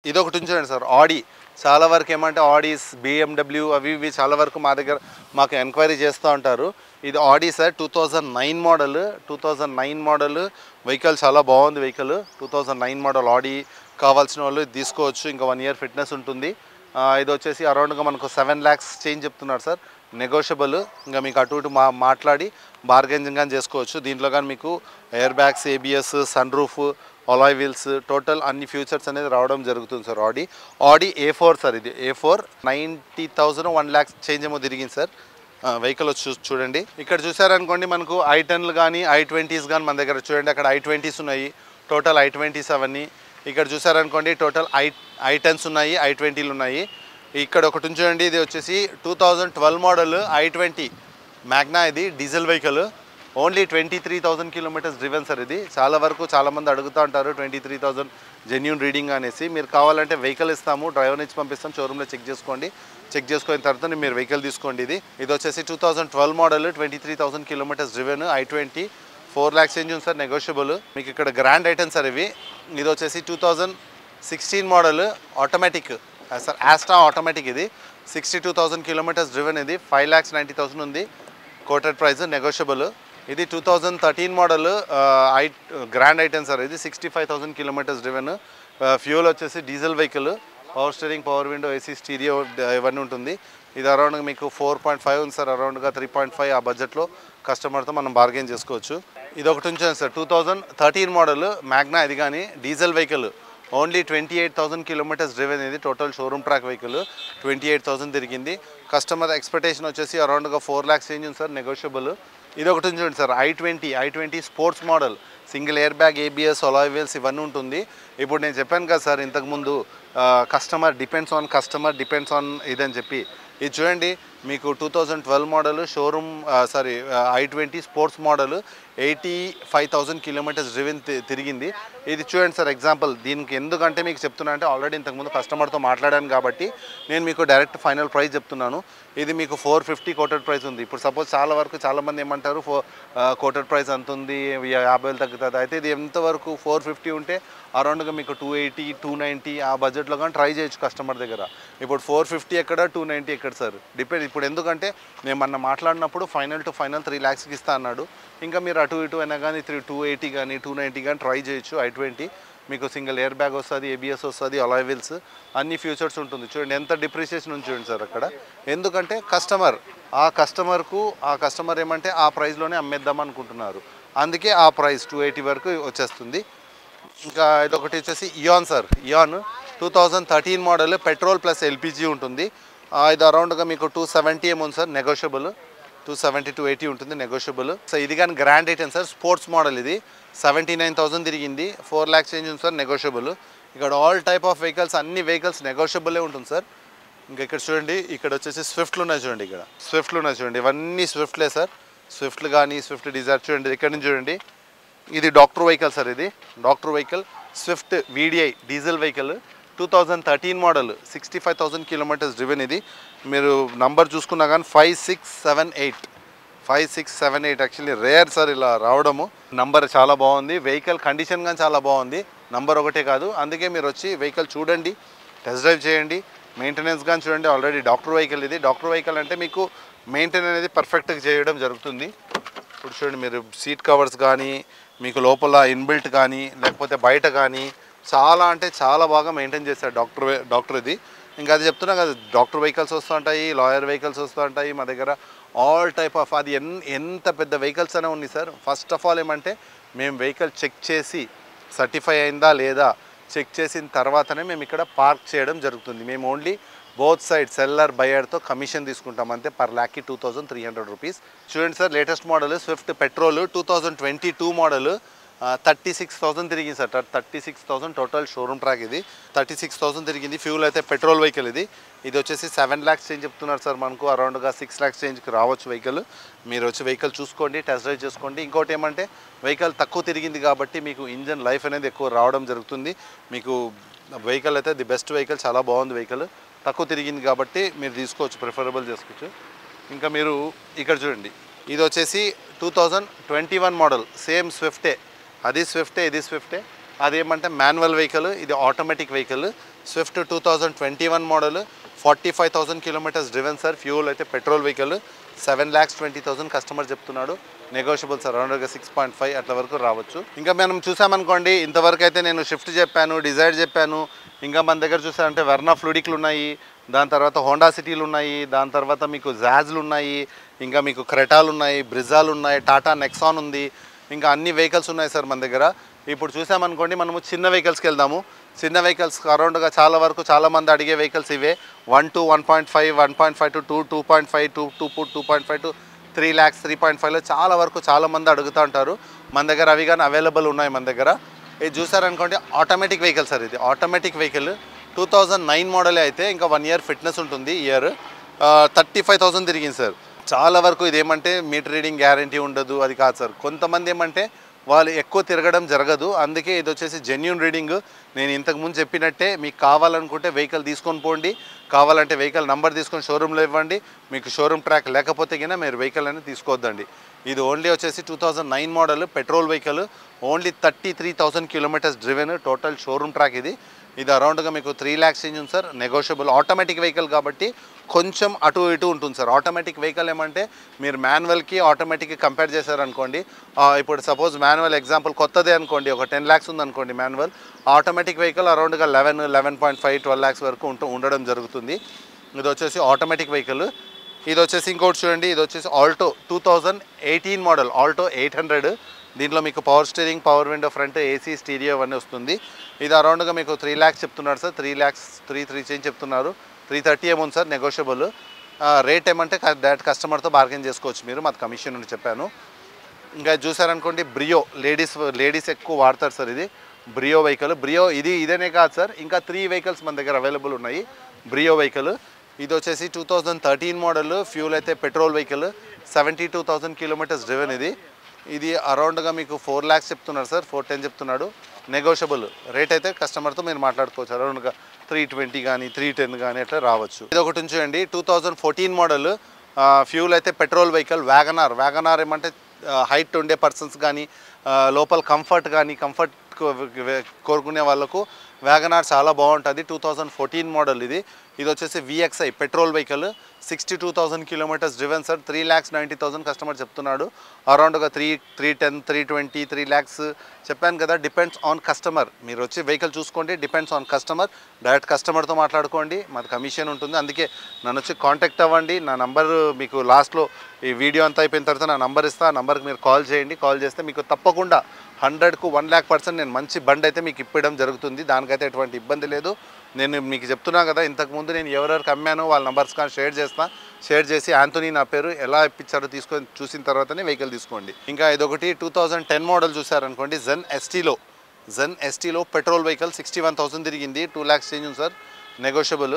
ఇదొకటి ఉంచండి సార్. ఆడి చాలా వరకు ఏమంటే ఆడీస్, బిఎండబ్ల్యూ అవి ఇవి చాలా వరకు మా దగ్గర మాకు ఎంక్వైరీ చేస్తూ ఉంటారు. ఇది ఆడి సార్ 2009 మోడల్. 2009 మోడల్ వెహికల్ చాలా బాగుంది. Vehicle 2009 model Audi. కావాల్సిన వాళ్ళు ఇది తీసుకోవచ్చు. ఇంకా 1 ఇయర్ ఫిట్నెస్ ఉంటుంది. ఇది వచ్చేసి అరౌండ్గా మనకు 7 lakhs చేంజ్ చెప్తున్నారు సార్. నెగోషియబుల్. ఇంకా మీకు అటు ఇటు మాట్లాడి బార్గెనింగ్ కానీ చేసుకోవచ్చు. దీంట్లో కానీ మీకు air bags, ABS, sun roof, alloy wheels, total అన్ని ఫ్యూచర్స్ అనేది రావడం జరుగుతుంది సార్. ఆడి A4 సార్. ఇది A4 90,000 1 lakh చేంజ్ ఏమో తిరిగింది సార్. వెహికల్ వచ్చి చూడండి. ఇక్కడ చూసారనుకోండి మనకు I10లు కానీ I20s కానీ మన దగ్గర చూడండి. అక్కడ I20s ఉన్నాయి. టోటల్ I20s అవన్నీ. ఇక్కడ చూసారనుకోండి టోటల్ I10s ఉన్నాయి, I20లు ఉన్నాయి. ఇక్కడ ఒకటి ఉంచండి. ఇది వచ్చేసి 2012 మోడల్ I20 మ్యాగ్నా. ఇది diesel vehicle. Only 23,000 kilometers driven sir. ఇది చాలా వరకు చాలామంది అడుగుతూ ఉంటారు 23,000 జెన్యూన్ రీడింగ్ అనేసి. మీరు కావాలంటే వెహికల్ ఇస్తాము, డ్రైవర్ నుంచి పంపిస్తాం, షోరూంలో చెక్ చేసుకోండి. చెక్ చేసుకున్న తర్వాత మీరు వెహికల్ తీసుకోండి. ఇది వచ్చేసి 2012 model 23,000 kilometers driven I20 4 lakhs change ఉంది సార్. నెగోషియబుల్. మీకు ఇక్కడ గ్రాండ్ ఐటెం సార్ ఇవి. ఇది వచ్చేసి 2016 మోడల్ ఆటోమేటిక్ సార్. ఆస్ట్రా ఆటోమేటిక్. ఇది 62,000 kilometers డ్రివెన్. ఇది 5,90,000 ఉంది. Coated price, negotiable. ఇది 2013 మోడల్ గ్రాండ్ ఐటెం సార్. ఇది 65,000 kilometers డ్రివెన్. ఫ్యూల్ వచ్చేసి diesel vehicle. Power steering, power window, AC, stereo ఇవన్నీ ఉంటుంది. ఇది అరౌండ్గా మీకు 4.5 ఉంది సార్. అరౌండ్గా 3.5 ఆ బడ్జెట్లో కస్టమర్తో మనం బార్గెన్ చేసుకోవచ్చు. ఇది ఒకటి ఉంచాను సార్. 2013 model Magna. ఇది కానీ diesel vehicle. Only 28,000 kilometers driven. ఇది టోటల్ షోరూమ్ ట్రాక్ వెహికల్. 28,000 తిరిగింది. కస్టమర్ ఎక్స్పెక్టేషన్ వచ్చేసి అరౌండ్గా 4 lakhs చేంజ్ ఉంది సార్. నెగోషియబుల్. ఇది ఒకటి ఉంచండి sir. I20 sports model. Single air bag, ABS, alloy wheels ఇవన్నీ ఉంటుంది. ఇప్పుడు నేను చెప్పాను కదా సార్ ఇంతకుముందు కస్టమర్ డిపెండ్స్ ఆన్ ఇదని చెప్పి. ఇది చూడండి మీకు 2012 model showroom I20 sports model 85,000 kilometers driven తిరిగింది. ఇది చూడండి సార్ ఎగ్జాంపుల్. దీనికి ఎందుకంటే మీకు చెప్తున్నా అంటే ఆల్రెడీ ఇంతకుముందు కస్టమర్తో మాట్లాడాను కాబట్టి నేను మీకు డైరెక్ట్ ఫైనల్ ప్రైస్ చెప్తున్నాను. ఇది మీకు 450 కోటెడ్ ప్రైస్ ఉంది. ఇప్పుడు సపోజ్ చాలామంది ఏమంటారు కోటెడ్ ప్రైస్ అంత ఉంది, 50,000 తగ్గుతుంది. అయితే ఇది ఎంతవరకు 450 ఉంటే అరౌండ్గా మీకు 280, 290 ఆ బడ్జెట్లో కానీ ట్రై చేయొచ్చు కస్టమర్ దగ్గర. ఇప్పుడు 450 ఎక్కడ, 290 ఎక్కడ సార్? డిపెండ్. ఇప్పుడు ఎందుకంటే నేను మొన్న మాట్లాడినప్పుడు ఫైనల్ 3 lakhsకి ఇస్తా అన్నాడు. ఇంకా మీరు అటు ఇటు అయినా కానీ 280 కానీ 290 కానీ ట్రై చేయొచ్చు. I20 మీకు సింగిల్ ఎయిర్ బ్యాగ్ వస్తుంది, ఏబిఎస్ వస్తుంది, అలాయ్ వీల్స్ అన్ని ఫ్యూచర్స్ ఉంటుంది. చూడండి ఎంత డిప్రిసియేషన్ ఉంది చూడండి సార్ అక్కడ. ఎందుకంటే కస్టమర్ ఏమంటే ఆ ప్రైస్లోనే అమ్మేద్దాం అనుకుంటున్నారు. అందుకే ఆ ప్రైస్ 280 వరకు వచ్చేస్తుంది. ఇంకా ఇదొకటి వచ్చేసి Eon sir. Eon 2013 model petrol plus LPG ఉంటుంది. ఇది అరౌండ్గా మీకు 270 ఏముంది సార్. నెగోషియబుల్. 270 to 80 ఉంటుంది. నెగోషియబుల్. సో ఇది కానీ grand item sir. Sports model. ఇది 79,000 తిరిగింది. 4 lakhs చేంజ్ ఉంది సార్. నెగోషియబుల్. ఇక్కడ ఆల్ టైప్ ఆఫ్ వెహికల్స్, అన్ని వెహికల్స్ నెగోషియబులే ఉంటుంది సార్. ఇంకా ఇక్కడ చూడండి, ఇక్కడ వచ్చేసి స్విఫ్ట్లు ఉన్నాయి చూడండి. ఇక్కడ స్విఫ్ట్లు ఉన్నాయి చూడండి. ఇవన్నీ స్విఫ్ట్లే సార్. స్విఫ్ట్లు కానీ స్విఫ్ట్ డిజైర్ చూడండి. ఇక్కడ నుంచి చూడండి. ఇది డాక్టర్ వెహికల్ సార్. ఇది doctor vehicle Swift VDI diesel vehicle. 2013 model 65,000 kilometers driven. ఇది మీరు నంబర్ చూసుకున్నా కానీ 5678 యాక్చువల్లీ రేర్ సార్ ఇలా రావడము. నంబర్ చాలా బాగుంది. వెహికల్ కండిషన్ కానీ చాలా బాగుంది. నంబర్ ఒకటే కాదు. అందుకే మీరు వచ్చి వెహికల్ చూడండి, టెస్ట్ డ్రైవ్ చేయండి, మెయింటెనెన్స్ కానీ చూడండి. Already doctor vehicle. ఇది డాక్టర్ వెహికల్ అంటే మీకు మెయింటెనెన్స్ అనేది పర్ఫెక్ట్గా చేయడం జరుగుతుంది. ఇప్పుడు చూడండి మీరు సీట్ కవర్స్ కానీ మీకు లోపల ఇన్బిల్ట్ కానీ లేకపోతే బయట కానీ చాలా అంటే చాలా బాగా మెయింటైన్ చేస్తారు డాక్టర్ ఇది. ఇంకా అది చెప్తున్నా కదా, డాక్టర్ వెహికల్స్ వస్తూ ఉంటాయి, లాయర్ వెహికల్స్ వస్తూ ఉంటాయి మా దగ్గర. ఆల్ టైప్ ఆఫ్ అది ఎంత పెద్ద వెహికల్స్ అనే ఉన్నాయి సార్. ఫస్ట్ ఆఫ్ ఆల్ ఏమంటే మేము వెహికల్ చెక్ చేసి సర్టిఫై అయిందా లేదా చెక్ చేసిన తర్వాతనే మేము ఇక్కడ పార్క్ చేయడం జరుగుతుంది. మేము ఓన్లీ బోత్ సైడ్ సెల్లర్ బయర్తో కమిషన్ తీసుకుంటాం అంతే. పర్ ల్యాక్కి 2,300 రూపీస్. చూడండి sir latest model Swift petrol 2022 model 36,000 తిరిగింది సార్. 36,000 total showroom track. ఇది 36,000 తిరిగింది. ఫ్యూల్ అయితే పెట్రోల్ వెహికల్. ఇది వచ్చేసి 7 lakhs చేంజ్ చెప్తున్నారు సార్. మనకు అరౌండ్గా 6 lakhs చేంజ్కి రావచ్చు వెహికల్. మీరు వచ్చి వెహికల్ చూసుకోండి, టెస్ట్ డ్రైవ్ చేసుకోండి. ఇంకోటి ఏమంటే వెహికల్ తక్కువ తిరిగింది కాబట్టి మీకు ఇంజన్ లైఫ్ అనేది ఎక్కువ రావడం జరుగుతుంది. మీకు వెహికల్ అయితే ది బెస్ట్ వెహికల్, చాలా బాగుంది వెహికల్. తక్కువ తిరిగింది కాబట్టి మీరు తీసుకోవచ్చు, ప్రిఫరబుల్ చేసుకోవచ్చు. ఇంకా మీరు ఇక్కడ చూడండి, ఇది వచ్చేసి 2021 మోడల్ సేమ్ స్విఫ్టే. అది స్విఫ్టే, ఇది స్విఫ్టే. అదేమంటే మాన్యువల్ వెహికల్, ఇది automatic vehicle. Swift 2021 model, 45,000 kilometres driven sir. Fuel అయితే పెట్రోల్ వెహికల్. 7,20,000 కస్టమర్ చెప్తున్నాడు. నెగోషియబుల్ సార్, అరౌండ్గా 6.5 అట్లా వరకు రావచ్చు. ఇంకా మనం చూసామనుకోండి, ఇంతవరకు అయితే నేను షిఫ్ట్ చెప్పాను, డిజైర్ చెప్పాను. ఇంకా మన దగ్గర చూసారంటే వెర్నా ఫ్లూడిక్లు ఉన్నాయి, దాని తర్వాత హోండా సిటీలు ఉన్నాయి, దాని తర్వాత మీకు జాజ్లు ఉన్నాయి, ఇంకా మీకు క్రెటాలు ఉన్నాయి, బ్రిజాలు ఉన్నాయి, టాటా నెక్సాన్ ఉంది, ఇంకా అన్ని వెహికల్స్ ఉన్నాయి సార్ మన దగ్గర. ఇప్పుడు చూసామనుకోండి, మనము చిన్న వెహికల్స్కి వెళ్దాము. చిన్న వెహికల్స్ అరౌండ్గా చాలా వరకు చాలామంది అడిగే వెహికల్స్ ఇవే. 1 to 1.5, 1.5 to 2, 2.5 to 2.5 to 3 lakhs, 3.5లో చాలా వరకు చాలామంది అడుగుతూ ఉంటారు. మన దగ్గర అవి కానీ అవైలబుల్ ఉన్నాయి మన దగ్గర. ఇది చూసారనుకోండి, ఆటోమేటిక్ వెహికల్ సార్. ఇది ఆటోమేటిక్ వెహికల్ 2009 మోడలే అయితే ఇంకా 1 year ఫిట్నెస్ ఉంటుంది. ఇయర్ 35,000 తిరిగింది సార్. చాలా వరకు ఇదేమంటే మీటర్ రీడింగ్ గ్యారంటీ ఉండదు, అది కాదు సార్. కొంతమంది ఏమంటే వాళ్ళు ఎక్కువ తిరగడం జరగదు, అందుకే ఇది వచ్చేసి జెన్యూన్ రీడింగ్. నేను ఇంతకుముందు చెప్పినట్టే మీకు కావాలనుకుంటే వెహికల్ తీసుకొని పోండి, కావాలంటే వెహికల్ నంబర్ తీసుకొని షోరూంలో ఇవ్వండి. మీకు షోరూమ్ ట్రాక్ లేకపోతే కన్నా మీరు వెహికల్ అనేది తీసుకోవద్దండి. ఇది ఓన్లీ వచ్చేసి 2009 model petrol vehicle. Only 33,000 kilometres driven. Total showroom track ఇది. ఇది అరౌండ్గా మీకు 3 lakhs చేంజ్ ఉంది సార్. నెగోషియబుల్. ఆటోమేటిక్ వెహికల్ కాబట్టి కొంచెం అటు ఇటు ఉంటుంది సార్. ఆటోమేటిక్ వెహికల్ ఏమంటే మీరు మాన్యువల్కి ఆటోమేటిక్కి కంపేర్ చేశారనుకోండి, ఇప్పుడు సపోజ్ మాన్యువల్ ఎగ్జాంపుల్ కొత్తదే అనుకోండి, ఒక 10 lakhs ఉందనుకోండి మాన్యువల్. ఆటోమేటిక్ వెహికల్ అరౌండ్గా 11, 11.5, 12 lakhs వరకు ఉండడం జరుగుతుంది. ఇది వచ్చేసి ఆటోమేటిక్ వెహికల్. ఇది వచ్చేసి ఇంకోటి చూడండి, ఇది వచ్చేసి ఆల్టో 2018 మోడల్, ఆల్టో 800. దీంట్లో మీకు power steering, power window front, AC, stereo అవన్నీ వస్తుంది. ఇది అరౌండ్గా మీకు 3 lakhs చెప్తున్నారు సార్. 3 lakhs 3 చేంజ్ చెప్తున్నారు. 330 ఏముంది సార్, నెగోషియబుల్. రేట్ ఏమంటే డైరెక్ట్ కస్టమర్తో బార్గెన్ చేసుకోవచ్చు మీరు, మాది కమిషన్ అని చెప్పాను. ఇంకా చూసారనుకోండి, బ్రియో లేడీస్ ఎక్కువ వాడతారు సార్. ఇది బ్రియో వెహికల్. బ్రియో ఇదేనే కాదు సార్, ఇంకా 3 vehicles మన దగ్గర అవైలబుల్ ఉన్నాయి బ్రియో వెహికల్. ఇది వచ్చేసి 2013 మోడల్. ఫ్యూల్ అయితే పెట్రోల్ వెహికల్. 72,000 kilometres driven. ఇది అరౌండ్గా మీకు 4 lakhs చెప్తున్నారు సార్. 410 చెప్తున్నాడు. నెగోషియబుల్. రేట్ అయితే కస్టమర్తో మీరు మాట్లాడుకోవచ్చు. అరౌండ్గా 320 కానీ 310 కానీ అట్లా రావచ్చు. ఇది ఒకటి ఉంచండి, 2014 మోడల్. ఫ్యూల్ అయితే పెట్రోల్ వెహికల్. వ్యాగనార్ ఏమంటే హైట్ ఉండే పర్సన్స్ కానీ, లోపల కంఫర్ట్ కోరుకునే వాళ్ళకు వ్యాగనార్ చాలా బాగుంటుంది. 2014 మోడల్. ఇది వచ్చేసి VXI petrol vehicle. 62,000 kilometres driven sir. 3,90,000 customer చెప్తున్నాడు. అరౌండ్గా 310, 320, 3 lakhs చెప్పాను కదా. Depends on customer. మీరు వచ్చి వెహికల్ చూసుకోండి, డిపెండ్స్ ఆన్ కస్టమర్. డైరెక్ట్ కస్టమర్తో మాట్లాడుకోండి, మాది కమిషన్ ఉంటుంది. అందుకే నన్ను వచ్చి కాంటాక్ట్ అవ్వండి. నా నంబర్ మీకు లాస్ట్లో ఈ వీడియో అంతా అయిపోయిన తర్వాత నా నంబర్ ఇస్తా. ఆ నంబర్కి మీరు కాల్ చేయండి. కాల్ చేస్తే మీకు తప్పకుండా 100కు 1 lakh% నేను మంచి బండి అయితే మీకు ఇప్పడం జరుగుతుంది. దానికైతే ఎటువంటి ఇబ్బంది లేదు. నేను మీకు చెప్తున్నా కదా, ఇంతకుముందు నేను ఎవరెవరికి అమ్మానో వాళ్ళ నంబర్స్ కానీ షేర్ చేసి ఆంథోనీ నా పేరు ఎలా ఇప్పించారో తీసుకొని చూసిన తర్వాతనే వెహికల్ తీసుకోండి. ఇంకా ఇదొకటి 2010 మోడల్ చూసారనుకోండి, జెన్ ఎస్టీలో పెట్రోల్ వెహికల్. 61,000 తిరిగింది. 2 lakhs చేంజ్ ఉంది సార్. నెగోషియబుల్.